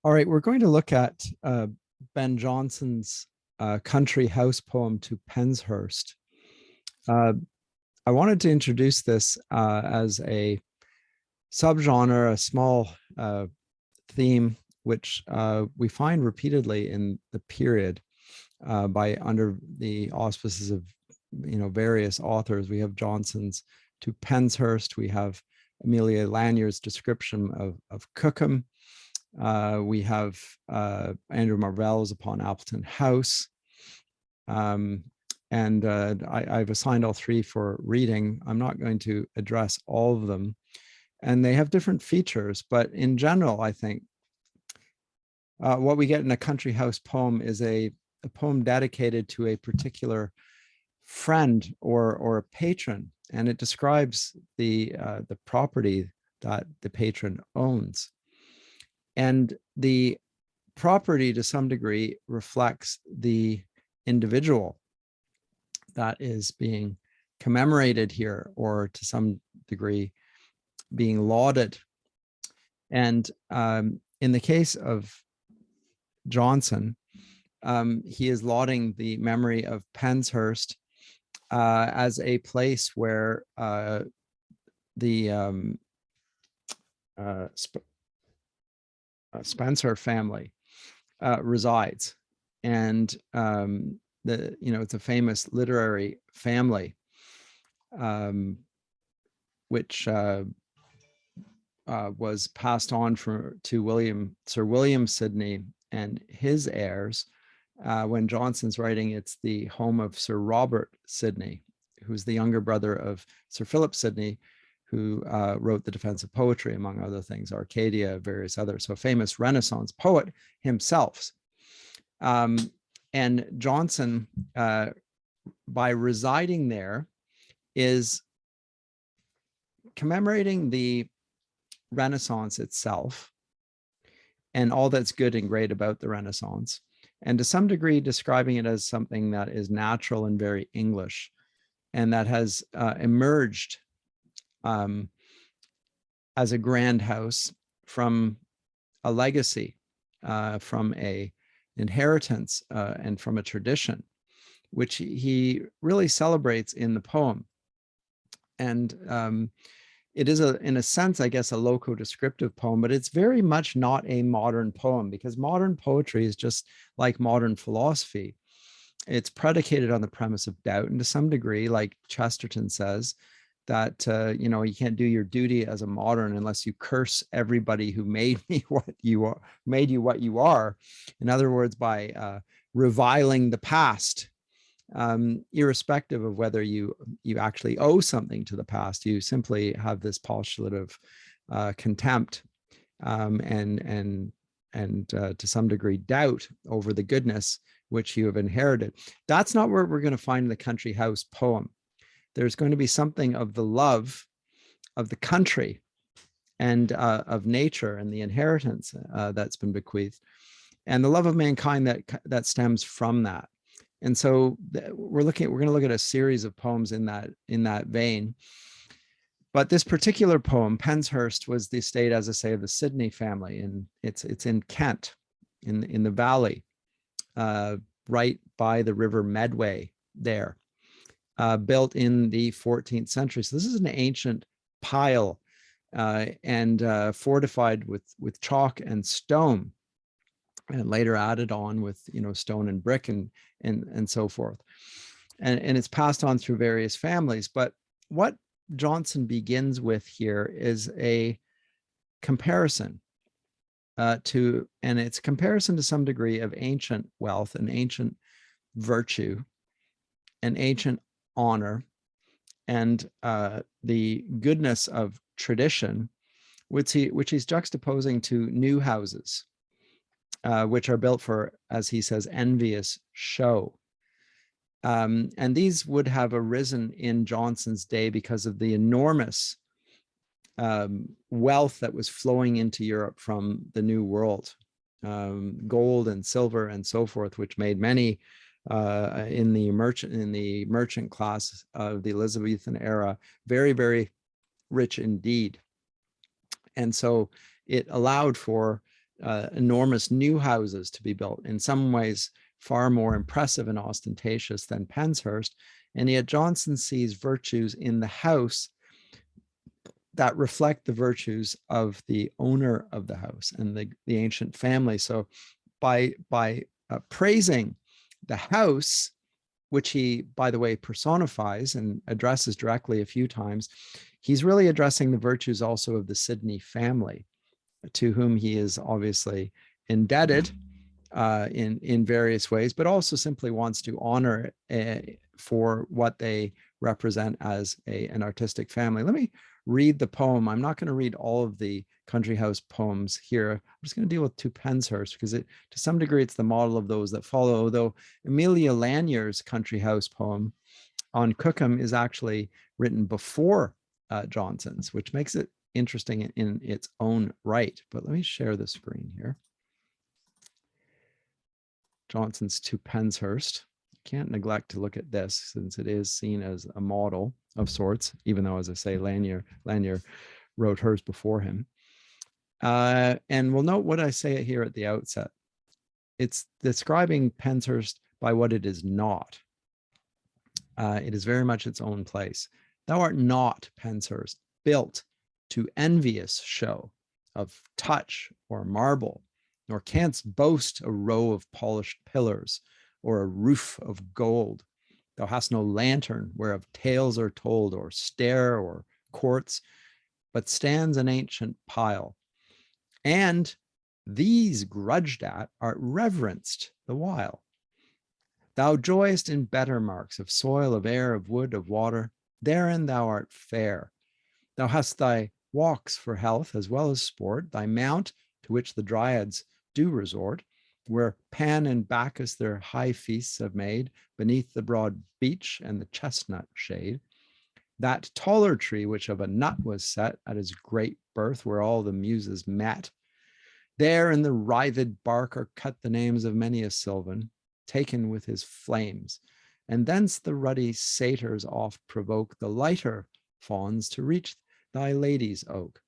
All right, we're going to look at Ben Jonson's country house poem to Penshurst. I wanted to introduce this as a subgenre, a small theme, which we find repeatedly in the period by under the auspices of various authors. We have Jonson's To Penshurst. We have Amelia Lanier's description of Cookham. We have Andrew Marvell's Upon Appleton House. And I've assigned all three for reading. I'm not going to address all of them. And they have different features, but in general, I think what we get in a country house poem is a poem dedicated to a particular friend or a patron, and it describes the property that the patron owns. And the property, to some degree, reflects the individual that is being commemorated here, or to some degree being lauded. And in the case of Jonson, he is lauding the memory of Penshurst as a place where the Spencer family resides, and it's a famous literary family, which was passed on to Sir William Sidney and his heirs. When Jonson's writing, it's the home of Sir Robert Sidney, who's the younger brother of Sir Philip Sidney, who wrote The Defense of Poetry, among other things, Arcadia, various others. So a famous Renaissance poet himself. And Jonson, by residing there, is commemorating the Renaissance itself and all that's good and great about the Renaissance, and to some degree describing it as something that is natural and very English, and that has emerged as a grand house from a legacy, from a inheritance, and from a tradition, which he really celebrates in the poem. And it is, in a sense, I guess, a loco-descriptive poem, but it's very much not a modern poem, because modern poetry is just like modern philosophy. It's predicated on the premise of doubt, and to some degree, like Chesterton says, that you can't do your duty as a modern unless you curse everybody who made you what you are. In other words, by reviling the past, irrespective of whether you actually owe something to the past. You simply have this postulate of contempt and to some degree doubt over the goodness which you have inherited. That's not what we're going to find in the country house poem. There's going to be something of the love of the country and of nature and the inheritance that's been bequeathed, and the love of mankind that stems from that. And so we're going to look at a series of poems in that vein. But this particular poem, Penshurst, was the estate, as I say, of the Sidney family, and it's in Kent, in the valley, right by the River Medway there, built in the 14th century. So this is an ancient pile, and fortified with chalk and stone, and later added on with stone and brick and so forth, and it's passed on through various families. But what Jonson begins with here is a comparison and it's a comparison to some degree of ancient wealth and ancient virtue and ancient honor and the goodness of tradition, which he's juxtaposing to new houses, which are built for, as he says, envious show. And these would have arisen in Jonson's day because of the enormous wealth that was flowing into Europe from the New World, gold and silver and so forth, which made many in the merchant class of the Elizabethan era very, very rich indeed. And so it allowed for enormous new houses to be built, in some ways far more impressive and ostentatious than Penshurst. And yet Jonson sees virtues in the house that reflect the virtues of the owner of the house and the ancient family. So by praising the house, which he, by the way, personifies and addresses directly a few times, he's really addressing the virtues also of the Sidney family, to whom he is obviously indebted in various ways, but also simply wants to honor for what they represent as an artistic family. Let me read the poem. I'm not going to read all of the country house poems here. I'm just going to deal with two Penshurst because to some degree it's the model of those that follow, although Amelia Lanier's country house poem on Cookham is actually written before Jonson's, which makes it interesting in its own right. But let me share the screen here. Jonson's to Penshurst. Can't neglect to look at this since it is seen as a model of sorts, even though, as I say, Lanier wrote hers before him. And we'll note what I say here at the outset. It's describing Penshurst by what it is not. It is very much its own place. Thou art not, Penshurst, built to envious show of touch or marble, nor canst boast a row of polished pillars or a roof of gold. Thou hast no lantern whereof tales are told, or stair or courts, but stands an ancient pile. And these grudged at art reverenced the while. Thou joyest in better marks of soil, of air, of wood, of water. Therein thou art fair. Thou hast thy walks for health as well as sport, thy mount to which the dryads do resort, where Pan and Bacchus their high feasts have made, beneath the broad beech and the chestnut shade. That taller tree which of a nut was set at his great birth, where all the muses met. There in the writhed bark are cut the names of many a sylvan, taken with his flames, and thence the ruddy satyrs oft provoke the lighter fawns to reach thy lady's oak.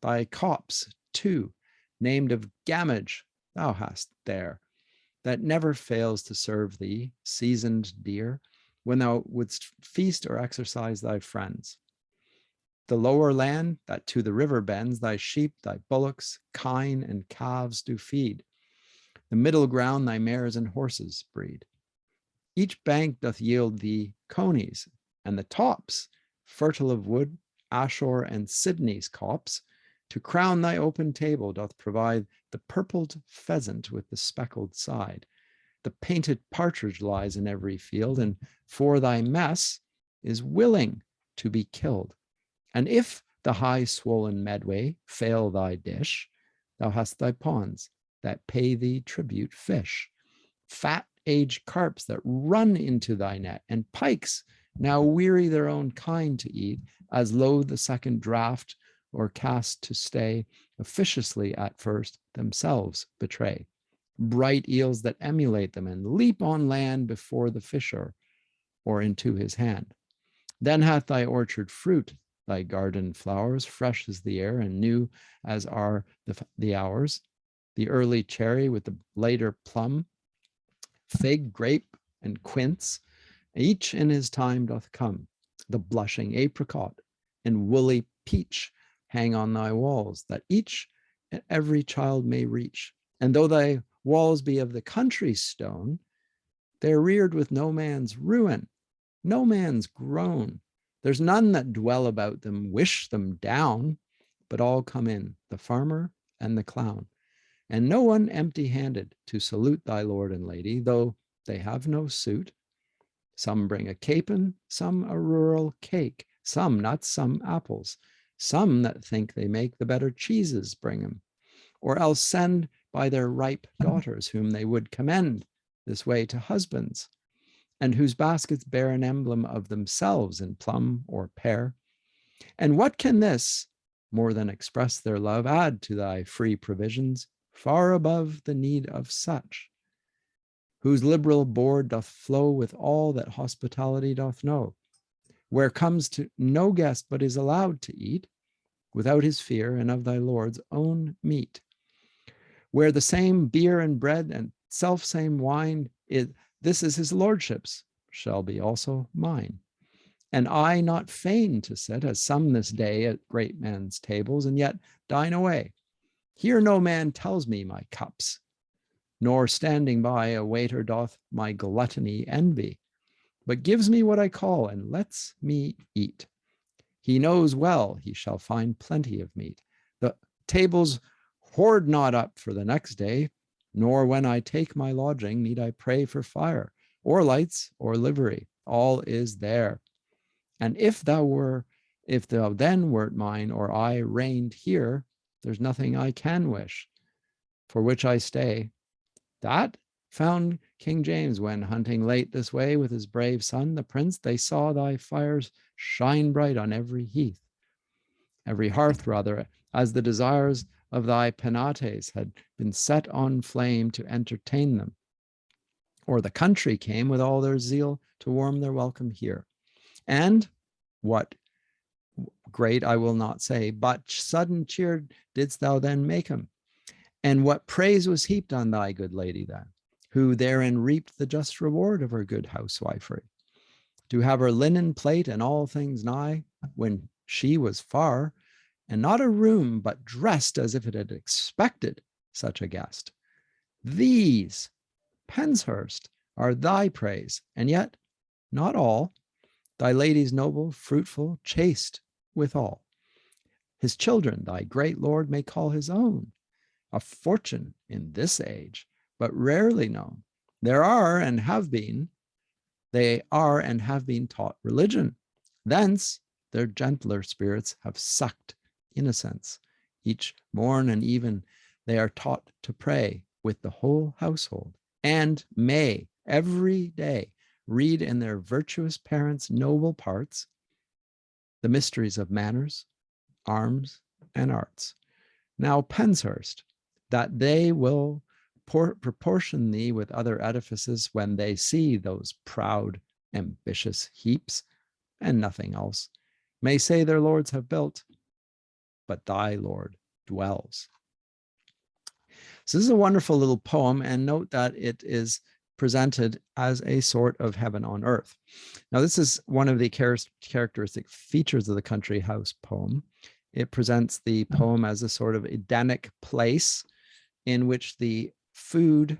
Thy copse, too, named of gamage, thou hast there, that never fails to serve thee, seasoned deer, when thou wouldst feast or exercise thy friends. The lower land that to the river bends, thy sheep, thy bullocks, kine, and calves do feed. The middle ground thy mares and horses breed. Each bank doth yield thee conies, and the tops, fertile of wood, Ashore and Sidney's copse, to crown thy open table doth provide the purpled pheasant with the speckled side. The painted partridge lies in every field, and for thy mess is willing to be killed. And if the high swollen Medway fail thy dish, thou hast thy ponds that pay thee tribute fish, fat aged carps that run into thy net, and pikes now weary their own kind to eat, as loath the second draught or cast to stay, officiously at first themselves betray. Bright eels that emulate them and leap on land before the fisher or into his hand. Then hath thy orchard fruit, thy garden flowers, fresh as the air and new as are the hours, the early cherry with the later plum, fig, grape, and quince, each in his time doth come. The blushing apricot and woolly peach hang on thy walls, that each and every child may reach. And though thy walls be of the country stone, they're reared with no man's ruin, no man's groan. There's none that dwell about them, wish them down, but all come in, the farmer and the clown. And no one empty-handed to salute thy lord and lady, though they have no suit. Some bring a capon, some a rural cake, some nuts, some apples, some that think they make the better cheeses bring them, or else send by their ripe daughters, whom they would commend this way to husbands, and whose baskets bear an emblem of themselves in plum or pear. And what can this, more than express their love, add to thy free provisions, far above the need of such, whose liberal board doth flow with all that hospitality doth know, where comes to no guest but is allowed to eat, without his fear and of thy Lord's own meat. where the same beer and bread and self same wine is, this is his lordship's, shall be also mine. And I not fain to sit, as some this day, at great men's tables, and yet dine away. Here no man tells me my cups, nor standing by a waiter doth my gluttony envy, but gives me what I call and lets me eat. He knows well he shall find plenty of meat. The tables hoard not up for the next day, nor when I take my lodging need I pray for fire, or lights, or livery. All is there. And if thou then wert mine, or I reigned here, there's nothing I can wish, for which I stay. That found King James when hunting late this way with his brave son, the prince. They saw thy fires shine bright on every heath, every hearth rather, as the desires of thy penates had been set on flame to entertain them. Or the country came with all their zeal to warm their welcome here. And what great I will not say, but sudden cheer didst thou then make him. And what praise was heaped on thy good lady then, who therein reaped the just reward of her good housewifery, to have her linen plate and all things nigh, when she was far, and not a room, but dressed as if it had expected such a guest. These, Penshurst, are thy praise, and yet not all. Thy lady's noble, fruitful, chaste withal. His children thy great lord may call his own, a fortune in this age, but rarely known. They are and have been taught religion. Thence their gentler spirits have sucked innocence. Each morn and even they are taught to pray with the whole household, and may every day read in their virtuous parents' noble parts the mysteries of manners, arms, and arts. Now, Penshurst, that they will proportion thee with other edifices when they see those proud, ambitious heaps, and nothing else, may say their lords have built, but thy Lord dwells. So this is a wonderful little poem, and note that it is presented as a sort of heaven on earth. Now, this is one of the characteristic features of the country house poem. It presents the poem as a sort of Edenic place in which the food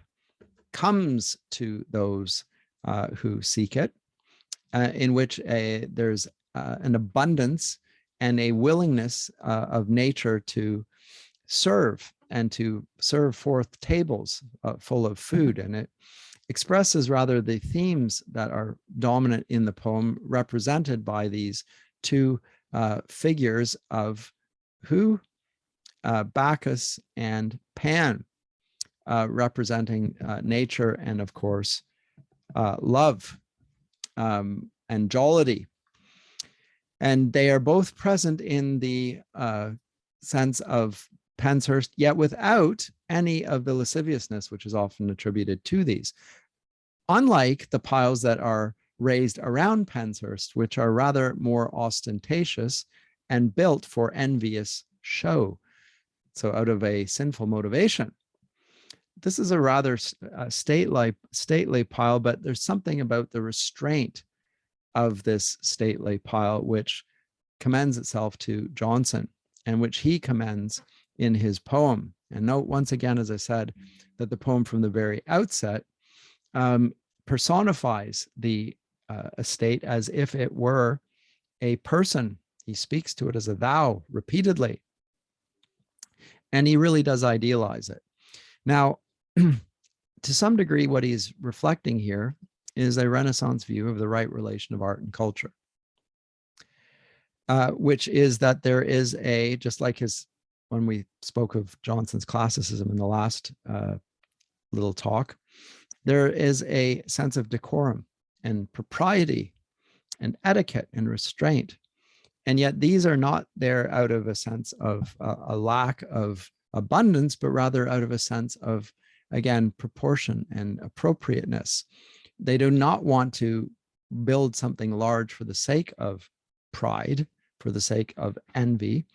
comes to those who seek it, in which there's an abundance and a willingness of nature to serve and to serve forth tables full of food. And it expresses rather the themes that are dominant in the poem, represented by these two figures of who? Bacchus and Pan, representing nature and, of course, love and jollity. And they are both present in the sense of Penshurst, yet without any of the lasciviousness which is often attributed to these. Unlike the piles that are raised around Penshurst, which are rather more ostentatious and built for envious show, so out of a sinful motivation. This is a rather stately pile, but there's something about the restraint of this stately pile which commends itself to Jonson, and which he commends in his poem. And note once again, as I said, that the poem from the very outset personifies the estate as if it were a person. He speaks to it as a thou repeatedly, and he really does idealize it. Now, to some degree, what he's reflecting here is a Renaissance view of the right relation of art and culture, which is that there is a, just like when we spoke of Jonson's Classicism in the last little talk, there is a sense of decorum and propriety and etiquette and restraint. And yet these are not there out of a sense of a lack of abundance, but rather out of a sense of, again, proportion and appropriateness. They do not want to build something large for the sake of pride, for the sake of envy,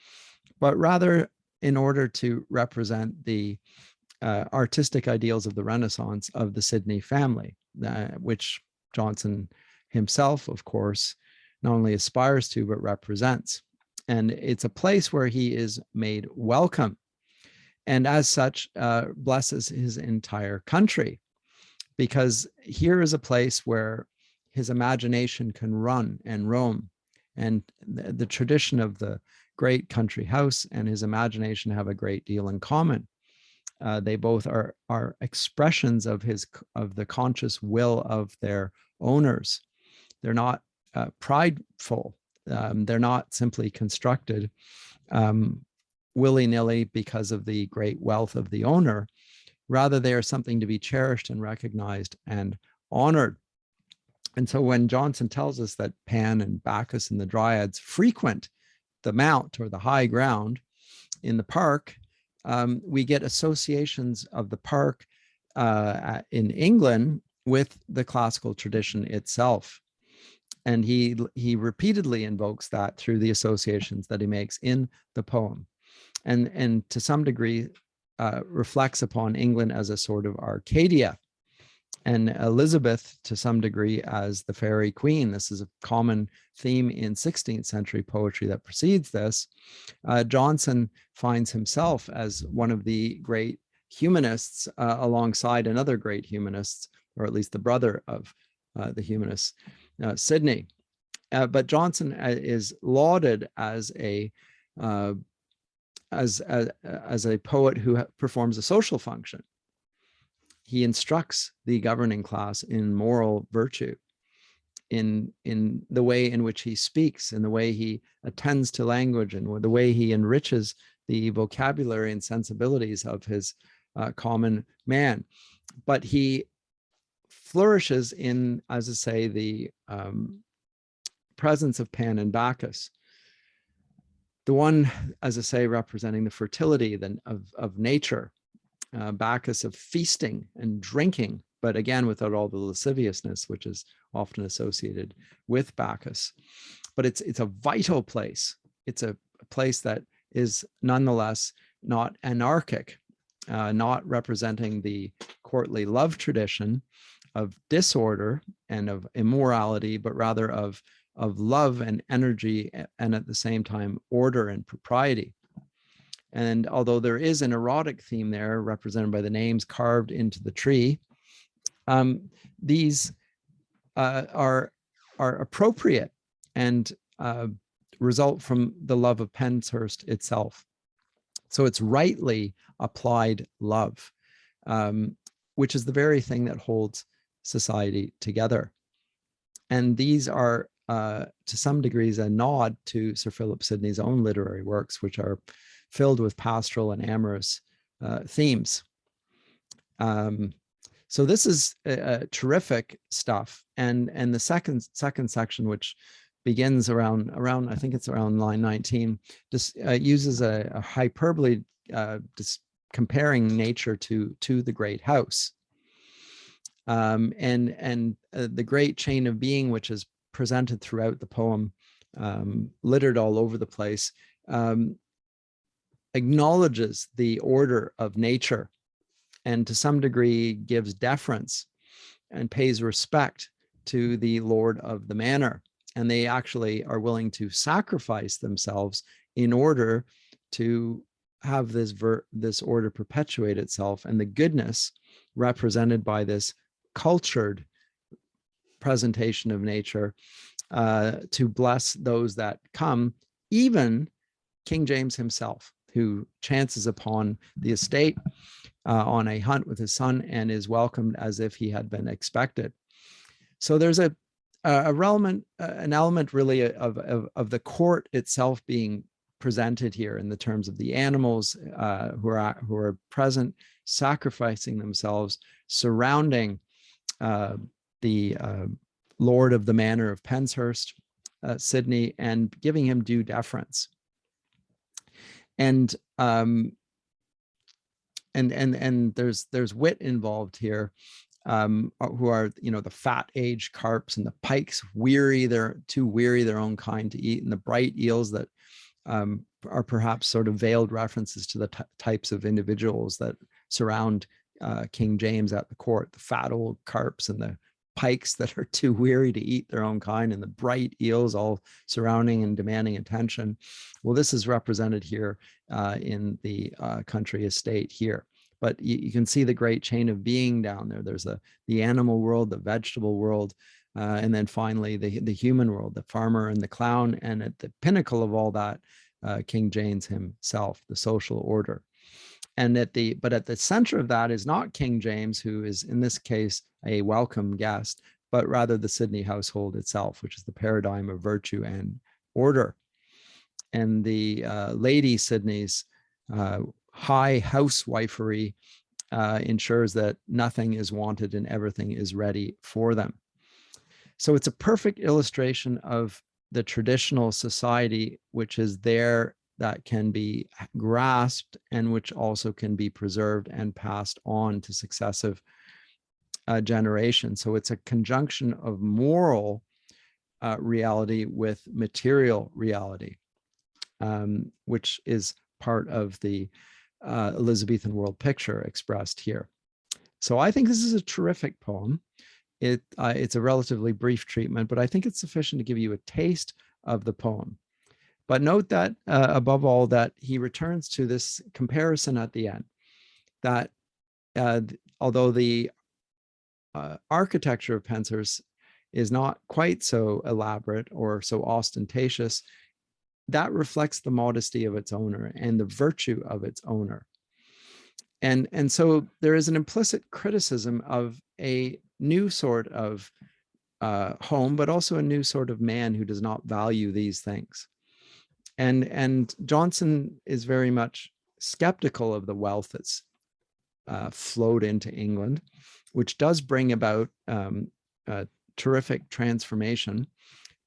but rather in order to represent the artistic ideals of the Renaissance of the Sidney family, which Jonson himself, of course, not only aspires to, but represents. And it's a place where he is made welcome, and as such, blesses his entire country, because here is a place where his imagination can run and roam. And the tradition of the great country house and his imagination have a great deal in common. They both are expressions of the conscious will of their owners. They're not prideful. They're not simply constructed willy-nilly because of the great wealth of the owner. Rather, they are something to be cherished and recognized and honored. And so when Jonson tells us that Pan and Bacchus and the Dryads frequent the mount or the high ground in the park, we get associations of the park in England with the classical tradition itself. And he repeatedly invokes that through the associations that he makes in the poem. And to some degree reflects upon England as a sort of Arcadia, and Elizabeth to some degree as the fairy queen. This is a common theme in 16th century poetry that precedes this. Jonson finds himself as one of the great humanists alongside another great humanist, or at least the brother of the humanist, Sidney. But Jonson is lauded as a poet who performs a social function. He instructs the governing class in moral virtue, in the way in which he speaks, in the way he attends to language, and the way he enriches the vocabulary and sensibilities of his common man. But he flourishes in, as I say, the presence of Pan and Bacchus. The one, as I say, representing the fertility of nature, Bacchus of feasting and drinking, but again, without all the lasciviousness, which is often associated with Bacchus. But it's a vital place. It's a place that is nonetheless not anarchic, not representing the courtly love tradition of disorder and of immorality, but rather of love and energy, and at the same time, order and propriety. And although there is an erotic theme there represented by the names carved into the tree, these are appropriate and result from the love of Penshurst itself. So it's rightly applied love, which is the very thing that holds society together. And these are, to some degrees, a nod to Sir Philip Sidney's own literary works, which are filled with pastoral and amorous themes. So this is terrific stuff. And the second section, which begins around I think it's around line 19, just uses a hyperbole, just comparing nature to the great house. And the great chain of being, which is presented throughout the poem, littered all over the place, acknowledges the order of nature, and to some degree gives deference and pays respect to the lord of the manor. And they actually are willing to sacrifice themselves in order to have this order perpetuate itself, and the goodness represented by this cultured presentation of nature to bless those that come, even King James himself, who chances upon the estate on a hunt with his son and is welcomed as if he had been expected. So there's an element really of the court itself being presented here in the terms of the animals who are present, sacrificing themselves, surrounding the lord of the manor of Penshurst, Sidney, and giving him due deference. And there's wit involved here, who are, the fat aged carps and the pikes, they're too weary their own kind to eat, and the bright eels that are perhaps sort of veiled references to the types of individuals that surround King James at the court, the fat old carps and the pikes that are too weary to eat their own kind, and the bright eels all surrounding and demanding attention. Well, this is represented here in the country estate here. But you can see the great chain of being down there. There's the animal world, the vegetable world, and then finally the human world, the farmer and the clown. And at the pinnacle of all that, King James himself, the social order. And at the center of that is not King James, who is in this case a welcome guest, but rather the Sidney household itself, which is the paradigm of virtue and order. And the Lady Sidney's high housewifery ensures that nothing is wanted and everything is ready for them. So it's a perfect illustration of the traditional society, which is there, that can be grasped and which also can be preserved and passed on to successive generations. So it's a conjunction of moral reality with material reality, which is part of the Elizabethan world picture expressed here. So I think this is a terrific poem. It's a relatively brief treatment, but I think it's sufficient to give you a taste of the poem. But note that above all, that he returns to this comparison at the end, that although the architecture of Penshurst is not quite so elaborate or so ostentatious, that reflects the modesty of its owner and the virtue of its owner. And so there is an implicit criticism of a new sort of home, but also a new sort of man who does not value these things. And Jonson is very much skeptical of the wealth that's flowed into England, which does bring about a terrific transformation,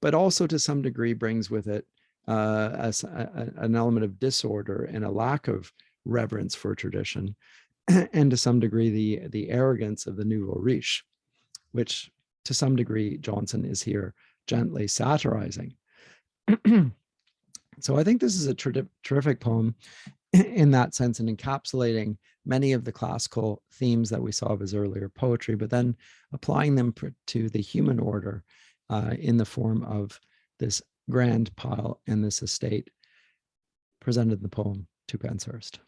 but also to some degree brings with it an element of disorder and a lack of reverence for tradition, and to some degree the arrogance of the nouveau riche, which to some degree Jonson is here gently satirizing. So I think this is a terrific poem in that sense, and encapsulating many of the classical themes that we saw of his earlier poetry, but then applying them to the human order in the form of this grand pile and this estate presented in the poem to Penshurst.